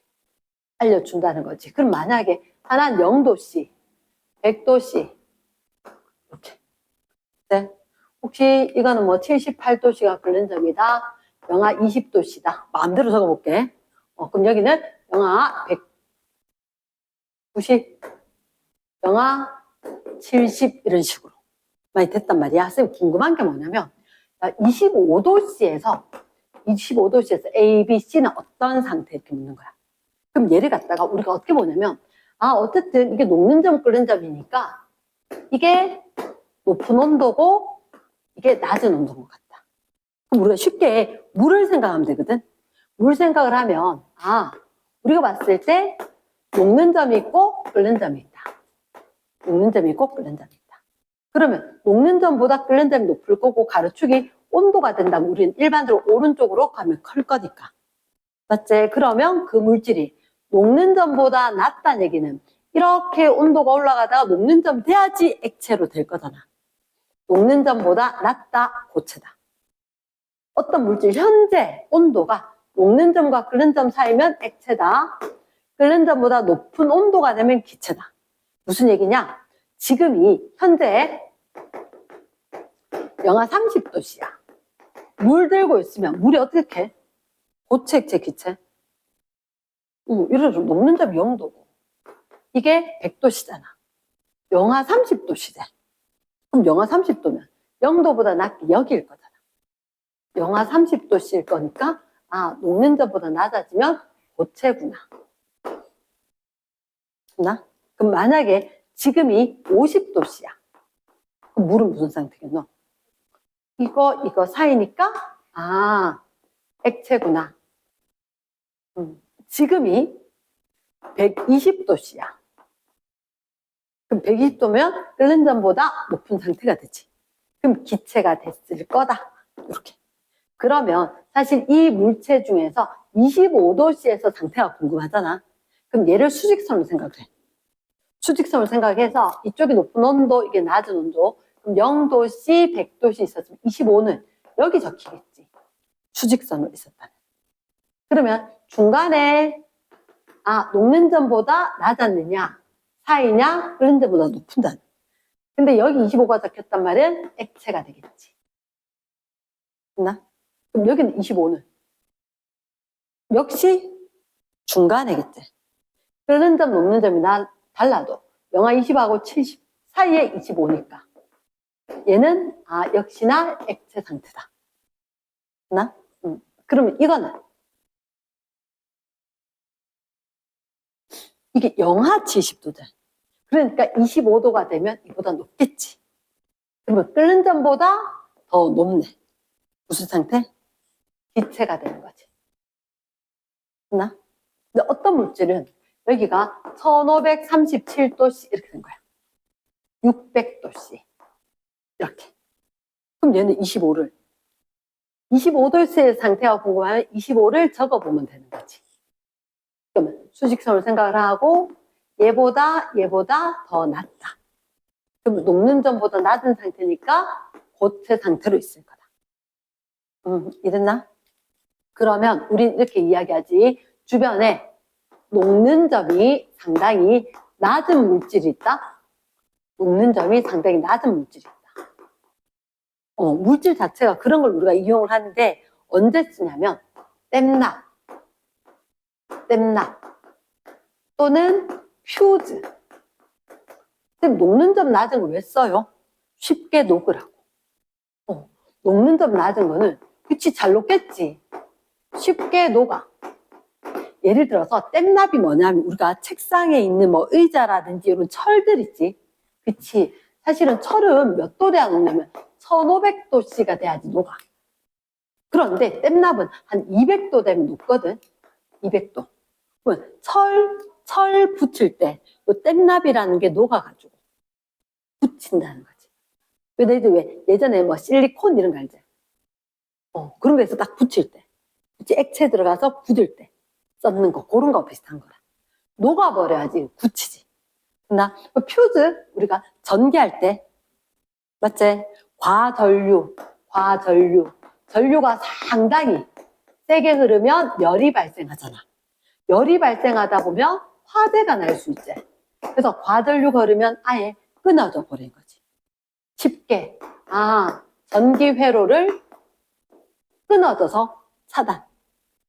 알려준다는 거지. 그럼 만약에 하나는 0도씨, 100도씨 이렇게. 네. 혹시 이거는 뭐 78도씨가 끓는 점이다. 영하 20도씨다. 마음대로 적어볼게. 그럼 여기는 영하 190, 영하 70 이런 식으로 많이 됐단 말이야. 쌤 궁금한 게 뭐냐면 25도씨에서 A, B, C는 어떤 상태 이렇게 묻는 거야. 그럼 얘를 갖다가 우리가 어떻게 보냐면 어쨌든 이게 녹는 점 끓는 점이니까 이게 높은 온도고 이게 낮은 온도인 것 같다. 그럼 우리가 쉽게 물을 생각하면 되거든. 물 생각을 하면 우리가 봤을 때 녹는 점이 있고 끓는 점이 있다. 녹는 점이 있고 끓는 점이 있다. 그러면 녹는 점보다 끓는 점이 높을 거고 가로축이 온도가 된다면 우리는 일반적으로 오른쪽으로 가면 클 거니까. 맞지? 그러면 그 물질이 녹는 점보다 낮다는 얘기는 이렇게 온도가 올라가다가 녹는 점 돼야지 액체로 될 거잖아. 녹는 점보다 낮다, 고체다. 어떤 물질 현재 온도가 녹는 점과 끓는 점 사이면 액체다. 끓는 점보다 높은 온도가 되면 기체다. 무슨 얘기냐? 지금이 현재 영하 30도씨야. 물 들고 있으면 물이 어떻게 해? 고체, 액체, 기체? 예를 들어 녹는 점이 0도고 이게 100도씨잖아. 영하 30도씨래. 그럼 영하 30도면 0도보다 낮게 여기일 거잖아. 영하 30도씨일 거니까 녹는 점보다 낮아지면 고체구나. 그럼 만약에 지금이 50도씨야. 그럼 물은 무슨 상태겠노? 이거 사이니까 액체구나. 지금이 120도씨야. 그럼 120도면 끓는 전보다 높은 상태가 되지. 그럼 기체가 됐을 거다. 이렇게. 그러면 사실 이 물체 중에서 25도씨에서 상태가 궁금하잖아. 그럼 얘를 수직선으로 생각해. 수직선을 생각해서 이쪽이 높은 온도, 이게 낮은 온도. 그럼 0도씨, 100도씨 있었으면 25는 여기 적히겠지. 수직선으로 있었다면. 그러면 중간에 녹는 점보다 낮았느냐, 사이냐, 끓는 점보다 높은다는. 근데 여기 25가 적혔단 말은 액체가 되겠지. 됐나? 그럼 여기는 25는 역시 중간이겠지. 끓는 점, 녹는 점이 달라도 영하 20하고 70 사이에 25니까 얘는 역시나 액체 상태다. 됐나? 그러면 이거는 이게 영하 70도잖아. 그러니까 25도가 되면 이보다 높겠지. 그러면 끓는 점보다 더 높네. 무슨 상태? 기체가 되는 거지. 됐나? 근데 어떤 물질은 여기가 1537도씨 이렇게 된 거야. 600도씨. 이렇게. 그럼 얘는 25를 25도씨의 상태가 궁금하면 25를 적어보면 되는 거지. 그러면 수직선을 생각을 하고 얘보다 더 낮다. 그럼 녹는 점보다 낮은 상태니까 고체 상태로 있을 거다. 이랬나? 그러면 우린 이렇게 이야기하지. 주변에 녹는 점이 상당히 낮은 물질이 있다. 녹는 점이 상당히 낮은 물질이 있다. 물질 자체가 그런 걸 우리가 이용을 하는데 언제 쓰냐면 땜납 또는 퓨즈. 녹는 점 낮은 걸 왜 써요? 쉽게 녹으라고. 녹는 점 낮은 거는 그치 잘 녹겠지. 쉽게 녹아. 예를 들어서 땜납이 뭐냐면 우리가 책상에 있는 뭐 의자라든지 이런 철들 있지. 그치. 사실은 철은 몇 도 돼야 녹냐면 1500도씨가 돼야지 녹아. 그런데 땜납은 한 200도 되면 녹거든. 200도. 그러면 철 붙일 때 이 땜납이라는 게 녹아가지고 붙인다는 거지. 너희들 왜 예전에 뭐 실리콘 이런 거 알지? 그런 거에서 딱 붙일 때. 그치? 액체 들어가서 굳을 때 썼는 거 그런 거 비슷한 거라. 녹아버려야지 굳히지. 나 퓨즈 우리가 전기할 때 맞지? 전류가 상당히 세게 흐르면 열이 발생하잖아. 열이 발생하다 보면 화재가 날 수 있지. 그래서 과전류가 흐르면 아예 끊어져 버린 거지. 쉽게 전기 회로를 끊어져서 차단.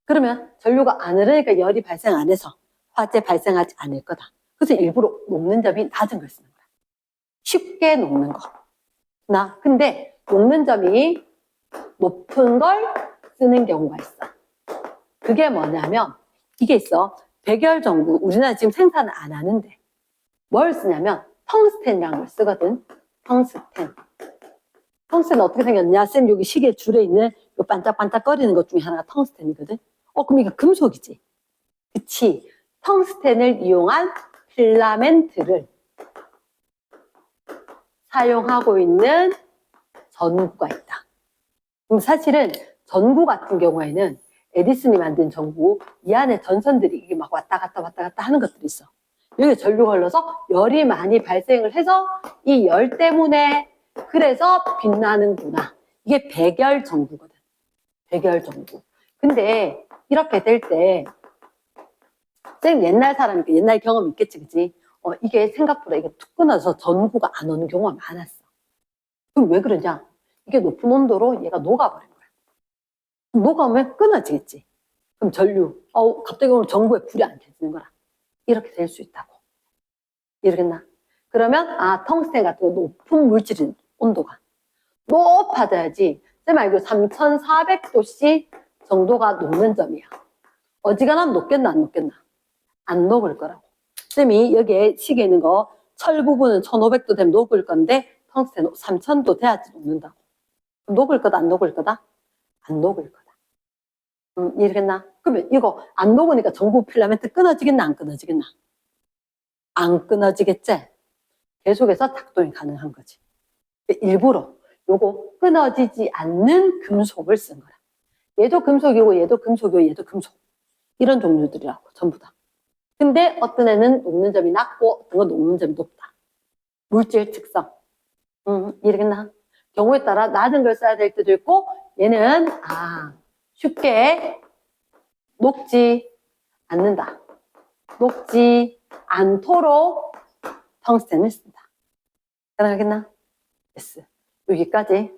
그러면 전류가 안 흐르니까 열이 발생 안 해서 화재 발생하지 않을 거다. 그래서 일부러 녹는 점이 낮은 걸 쓰는 거야. 쉽게 녹는 거. 근데 녹는 점이 높은 걸 쓰는 경우가 있어. 그게 뭐냐면 이게 있어. 백열전구. 우리나라 지금 생산을 안 하는데 뭘 쓰냐면 텅스텐이라는 걸 쓰거든. 텅스텐 어떻게 생겼냐? 쌤 여기 시계 줄에 있는 요 반짝반짝거리는 것 중에 하나가 텅스텐이거든. 그럼 이거 금속이지. 그치? 텅스텐을 이용한 필라멘트를 사용하고 있는 전구가 있다. 그럼 사실은 전구 같은 경우에는 에디슨이 만든 전구, 이 안에 전선들이 이게 막 왔다 갔다 하는 것들이 있어. 여기 전류가 흘러서 열이 많이 발생을 해서 이 열 때문에 그래서 빛나는구나. 이게 백열 전구거든. 백열 전구. 근데 이렇게 될 때, 쌤 옛날 사람이니까 옛날 경험 있겠지, 그치? 이게 생각보다 이게 툭 끊어서 전구가 안 오는 경우가 많았어. 그럼 왜 그러냐? 이게 높은 온도로 얘가 녹아버린 거야. 녹아오면 끊어지겠지. 그럼 전류, 갑자기 오늘 전구에 불이 안 켜지는 거라. 이렇게 될 수 있다고. 이러겠나? 그러면, 텅스텐 같은 거 높은 물질인 온도가 높아져야지. 쌤 알고 3400도씨 정도가 녹는 점이야. 어지간하면 녹겠나, 안 녹겠나? 안 녹을 거라고. 쌤이 여기에 시계에 있는 거, 철 부분은 1500도 되면 녹을 건데, 텅스텐 3000도 돼야지 녹는다고. 녹을 거다, 안 녹을 거다? 안 녹을 거다. 이해겠나? 그러면 이거 안 녹으니까 전구 필라멘트 끊어지겠나, 안 끊어지겠나? 안 끊어지겠지? 계속해서 작동이 가능한 거지. 일부러 요거 끊어지지 않는 금속을 쓴 거라. 얘도 금속이고 얘도 금속이고 얘도 금속. 이런 종류들이라고 전부 다. 근데 어떤 애는 녹는 점이 낮고 어떤 건 녹는 점이 높다. 물질 특성. 이해겠나? 경우에 따라 낮은 걸 써야 될 때도 있고 얘는 쉽게 녹지 않는다. 녹지 않도록 텅스텐을 쓴다. 가능하겠나? 됐어. 여기까지.